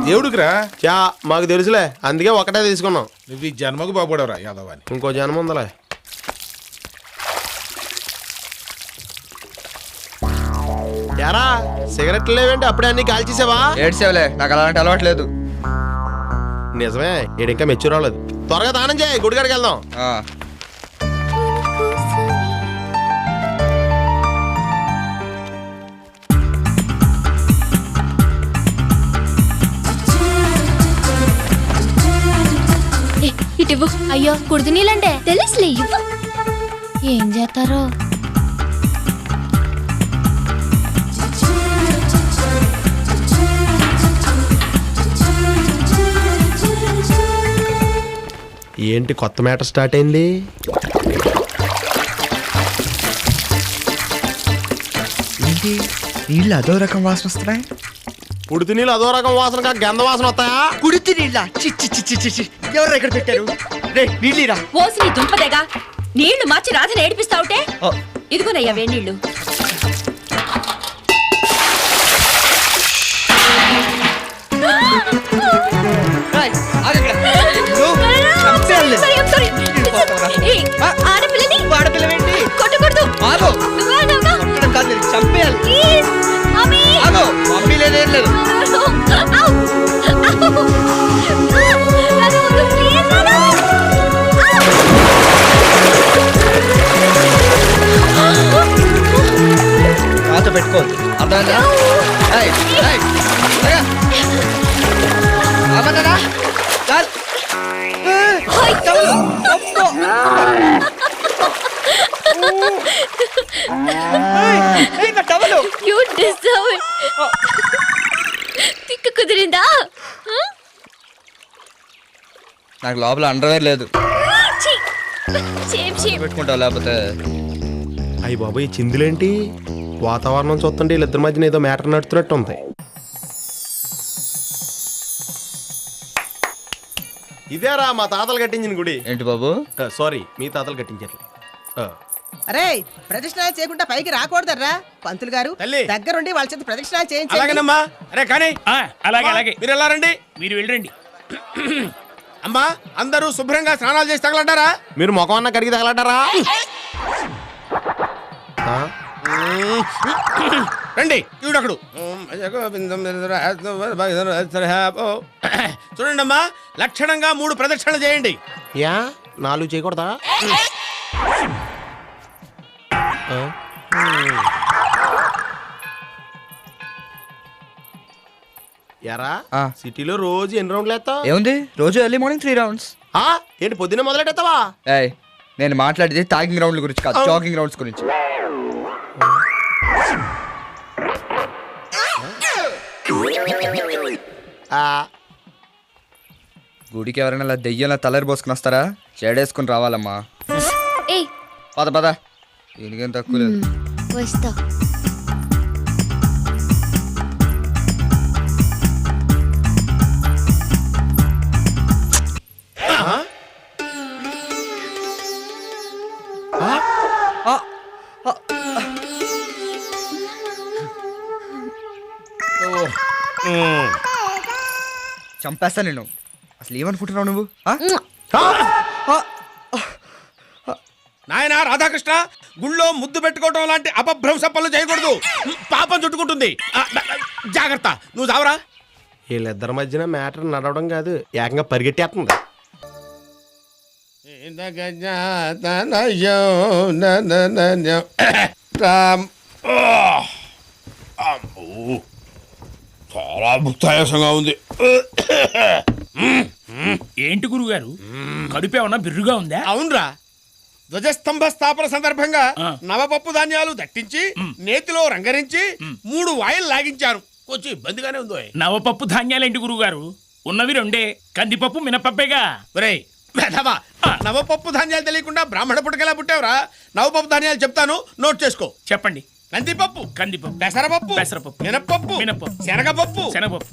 దేవుడికి రా. చా మాకు తెలుసులే, అందుకే ఒకటే తీసుకున్నాం. నువ్వు ఈ జన్మకు బాగుపడవరా యాదవాని. ఇంకో జన్మ ఉందలే. యారా సిగరెట్లు లేవేంటి? అప్పుడే అన్ని కాల్చేసావా? ఏడ్చేవలే, నాకు అలాంటి అలవాటు లేదు. నిజమే, ఈడు ఇంకా మెచ్యూర్ అవ్వలేదు. త్వరగా దానం చేయి, గుడికాడికి వెళ్దాం. ఇటు అయ్యో కుడిది నీళ్ళంటే తెలుసులే, ఇవ్వు. ఏం చేస్తారో. ఏంటి కొత్త మ్యాటర్ స్టార్ట్ అయింది? ఏంటి నీళ్ళు అదో రకం వాసన వస్తున్నాయి? పుడితి నీళ్ళు అదో రకం వాసన, గంధ వాసన వస్తాయా? కుడితి నీళ్ళ చిచ్చి ఎవరు ఇక్కడ పెట్టారు? రే నీళ్ళిరా. ఓసి నీ దుంపదేగా, నీళ్లు మార్చి రాజుని ఏడిపిస్తావుటే. ఇదిగోనయ్యా వేణీళ్ళు. ఆడపిల్లవేంటి? కొట్టకూడదు. చంపేయాలి. మమ్మీ లేదేం లేదు. నాతో పెట్టుకోవద్దు, అర్థమైందా? తిక్క కుదిరిందా? నాకు లోపల అండర్వేర్ లేదు, పెట్టుకుంటావు లేకపోతే. అయ్యి బాబు, ఈ చిందులేంటి? వాతావరణం చూస్తుంటే వీళ్ళిద్దరి మధ్యన ఏదో మ్యాటర్ నడుతున్నట్టు ఉంది. ఇదేరా మా తాతలు కట్టించిన గుడి. ఏంటి బాబు? సారీ, మీ తాతలు కట్టించారు. అరే ప్రదక్షిణాలు చేయకుండా పైకి రాకూడదర్రా. పంతులు గారు దగ్గరుండి వాళ్ళ చేత ప్రదక్షిణాలు చేయించండి. అలాగేనమ్మా. అరే కానీ అలాగే అలాగే, మీరు ఎలా రండి, మీరు వెళ్ళండి. అమ్మా అందరూ శుభ్రంగా స్నానాలు చేసి తగలంటారా? మీరు ముఖం అన్న కడిగి తగలటారా? రండి ఈవిడక్కడు. చూడండి అమ్మా, లక్షణంగా 3 ప్రదక్షిణలు చేయండి. యా 4 చేయకూడదా? యారా సిటీలో రోజు ఎన్ని రౌండ్లు వేస్తావు? ఏముంది, రోజు ఎర్లీ మార్నింగ్ 3 రౌండ్స్. ఏంటి పొద్దున్నే మొదలెట్టేస్తావా? నేను మాట్లాడేది టాగింగ్ రౌండ్ల గురించి కాదు, జాగింగ్ రౌండ్స్ గురించి. గుడికి ఎవరైనా ఇలా దెయ్యంలో తలరి పోసుకుని వస్తారా? చెడేసుకుని రావాలమ్మా. పద పద, దీనికేం తక్కువ లేదు. వస్తా. చంపేస్తా నేను. అసలు ఏమనుకుంటున్నావు నువ్వు? నాయనా రాధాకృష్ణ, గుళ్ళో ముద్దు పెట్టుకోవడం లాంటి అపభ్రంశ పనులు చేయకూడదు, పాపం చుట్టుకుంటుంది. జాగ్రత్త, నువ్వు చావరా. వీళ్ళిద్దరి మధ్యన మ్యాటర్ నడవడం కాదు, ఏకంగా పరిగెట్టేస్తుంది. చాలా భుక్తాయాసంగా ఉంది. ఏంటి గురుగారు, కడుపు ఏమన్నా బిర్రుగా ఉందా? అవునరా, ధ్వజస్తంభ స్థాపన సందర్భంగా నవపప్పు ధాన్యాలు దట్టించి నేతిలో రంగరించి 3 వాయిల్ లాగించారు. కొంచెం ఇబ్బందిగానే ఉందో. నవపప్పు ధాన్యాలేంటి గురుగారు, ఉన్నవి 2, కందిపప్పు మినపప్పేగా. నవపప్పు ధాన్యాలు తెలియకుండా బ్రాహ్మణ పుట్టకెలా పుట్టావురా? నవపప్పు ధాన్యాలు చెప్తాను, నోట్ చేసుకో. చెప్పండి. కందిపప్పు, కందిపప్పు, పెసరపప్పు, మినపప్పు, శనగపప్పు,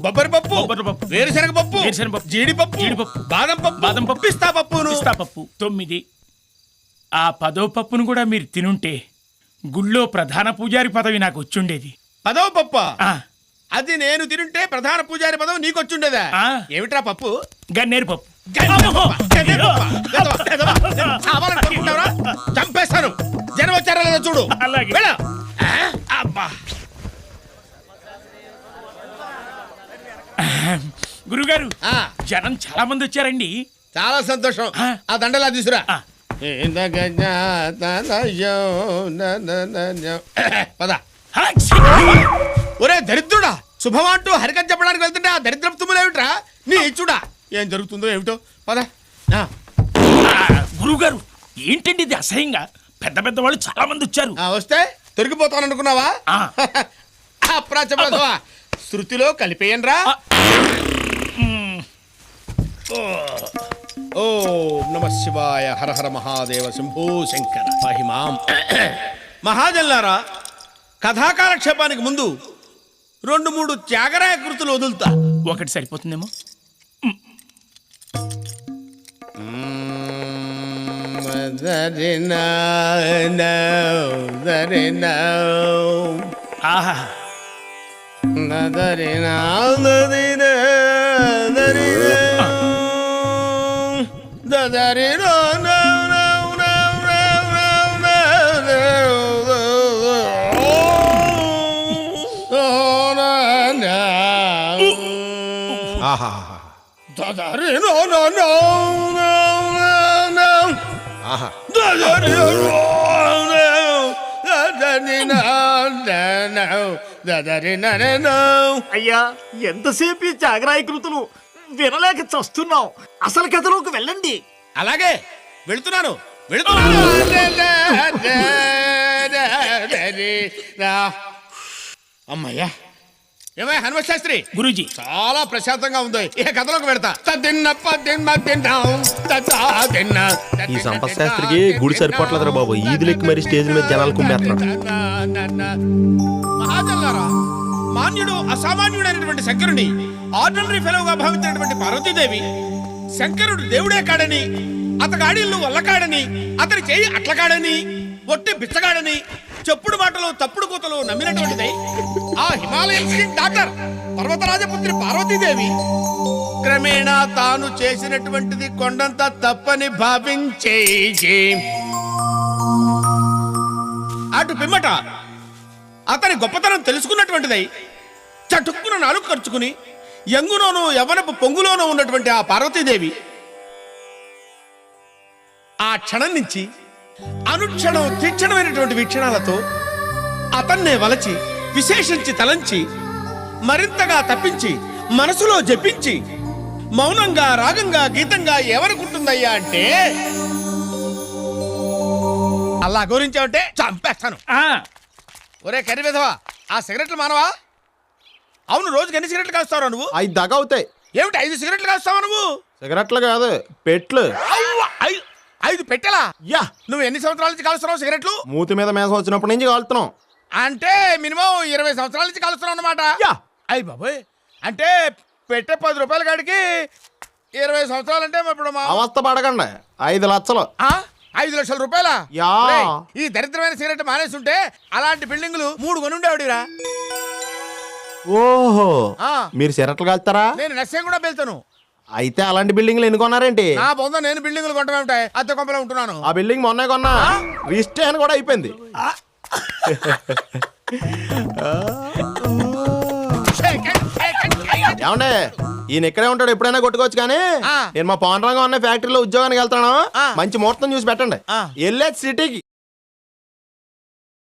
బొబ్బరిపప్పు, వేరుశనగపప్పు, జీడిపప్పు, బాదం పప్పు, పిస్తా పప్పు. 9. ఆ 10వ పప్పును కూడా మీరు తినుంటే గుళ్ళో ప్రధాన పూజారి పదవి నాకు వచ్చుండేది. 10వ పప్ప అది నేను తింటే ప్రధాన పూజారి పదం నీకొచ్చుండేదా ఆ. ఏమిట్రా పప్పు గన్నేరు పప్పు చావాలనుకుంటున్నావురా? చంపేస్తాను. జనం వచ్చారా లేదా చూడు. అలాగే. వెళ్ళు. అబ్బా గురుగారు ఆ, జనం చాలా మంది వచ్చారండి. చాలా సంతోషం. ఆ. ఆ దండలా తీసురా. ఆ. పద. హా, ఛీ! ఒరే దరిద్రుడా, శుభమంటూ హరికథ చెప్పడానికి వెళ్తుంటే ఆ దరిద్రపు తుమ్ములేమిట్రా? నీ ఇచ్చుడా ఏం జరుగుతుందో ఏమిటో. పద. ఆ, గురుగారు ఏంటండి ఇది అసహ్యంగా? పెద్ద పెద్ద వాళ్ళు చాలా మంది వచ్చారు. ఆ, వస్తే తొరిగిపోతాననుకున్నావా? ఆ. అప్రాచపడతావా? శృతిలో కలిపేయనరా. ఆ. మ్, ఓం నమ శివాయ. హర హర మహాదేవ శంభో శంకర మహిమాం. మహాజన్లారా, కథాకాలక్షేపానికి ముందు 2-3 త్యాగరాయ కృతులు వదులుతా. ఒకటి సరిపోతుందేమో. ఆహా ఆహా ఆహా అయ్యా ఎంతసేపు ఈ జాగరాయకృతులు వినలేక చస్తున్నాం. అసలు కథలోకి వెళ్ళండి. అలాగే వెళుతున్నాను వెళుతున్నాను. అమ్మయ్యా. ఏమయ్య హనుమ శాస్త్రి, గురూజీ చాలా ప్రశాంతంగా ఉంది. ఏ కథలోకి పెడతా. ఈ సంపత్ శాస్త్రికి గుడి సరిపోట్లేదురా బాబు. ఈదులెక్కి మరి స్టేజ్ మీద జనాలు కుమ్మేస్తున్నాడు. మహాజన్లారా, మాన్యుడు అసామాన్యుడైనటువంటి శంకరుని ఆర్డినరీ ఫెలోగా భావించినటువంటి పార్వతీదేవి శంకరుడు దేవుడే కాడని, అతగాడిల్లు వల్లకాడని, అతని చేయి అట్లకాడని, ఒట్టి బిచ్చగాడని, చెప్పుడు మాటలు తప్పుడు కూతలు నమ్మినటువంటిదై ఆ హిమాలయన్ స్కిన్ డాక్టర్ పర్వతరాజపుత్రి పార్వతీదేవి క్రమేణా తాను చేసినటువంటిది కొండంత తప్పని భావించే అటు పిమ్మట అతని గొప్పతనం తెలుసుకున్నటువంటిదై చటుక్కున నాలుగు ఖర్చుకుని యంగులోనూ యవనపు పొంగులోనూ ఉన్నటువంటి ఆ పార్వతీదేవి ఆ క్షణం నుంచి అనుక్షణం తీక్షణమైనటువంటి వీక్షణాలతో అతన్నే వలచి విశేషించి తలంచి మరింతగా తప్పించి మనసులో జపించి మౌనంగా రాగంగా గీతంగా ఏమనుకుంటుందయ్యా అంటే అలా గౌరవించావంటే చంపేస్తాను. ఆ, ఒరే కర్రీ విధవా, ఆ సిగరెట్లు మానవా? అవును, రోజుకి ఎన్ని సిగరెట్లు కాస్తావు నువ్వు? 5 దాకా అవుతాయి. ఏమిటి 5 సిగరెట్లు కాస్తావా నువ్వు? సిగరెట్లు కాదు, పెట్లు. అవ్వ, 5 పెట్టెలా? యా, నువ్వు ఎన్ని సంవత్సరాల నుంచి కాలుస్తున్నావు సిగరెట్లు? మూతి మీద మేసం వచ్చినప్పటి నుంచి కాలుతున్నాం. అంటే మినిమం 20 సంవత్సరాల నుంచి కాలుస్తున్నావు అన్నమాట. యా. అయ్యి బాబోయ్, అంటే పెట్టే 10 రూపాయల కాడికి 20 సంవత్సరాలు అంటే ఇప్పుడు మా అవస్థ పడకండి, 5 లక్షలు. 5 లక్షల రూపాయల. యా. ఈ దరిద్రమైన సిగరెట్ మానేస్తుంటే అలాంటి బిల్డింగులు 3 కొనుండేవాడిరా. ఓహో, ఆ. మీరు సిగరెట్లు కాలుతారా? నేను నస్యం కూడా వెళ్తాను. అయితే అలాంటి బిల్డింగ్లు ఎన్ని కొన్నారేంటి? నా బొంద నేను బిల్డింగులు కొంటమే ఉంటాయి, అద్దె కొంపలో ఉంటున్నాను. ఆ బిల్డింగ్ మొన్నే కొన్నా, రిజిస్ట్రేషన్ కూడా అయిపోయింది. ఏమండే, ఈయన ఇక్కడే ఉంటాడు, ఎప్పుడైనా కొట్టుకోవచ్చు. కానీ నేను మా పవన్ రంగం అన్న ఫ్యాక్టరీలో ఉద్యోగానికి వెళ్తాను. మంచి ముహూర్తం చూసి పెట్టండి, వెళ్ళే సిటీకి.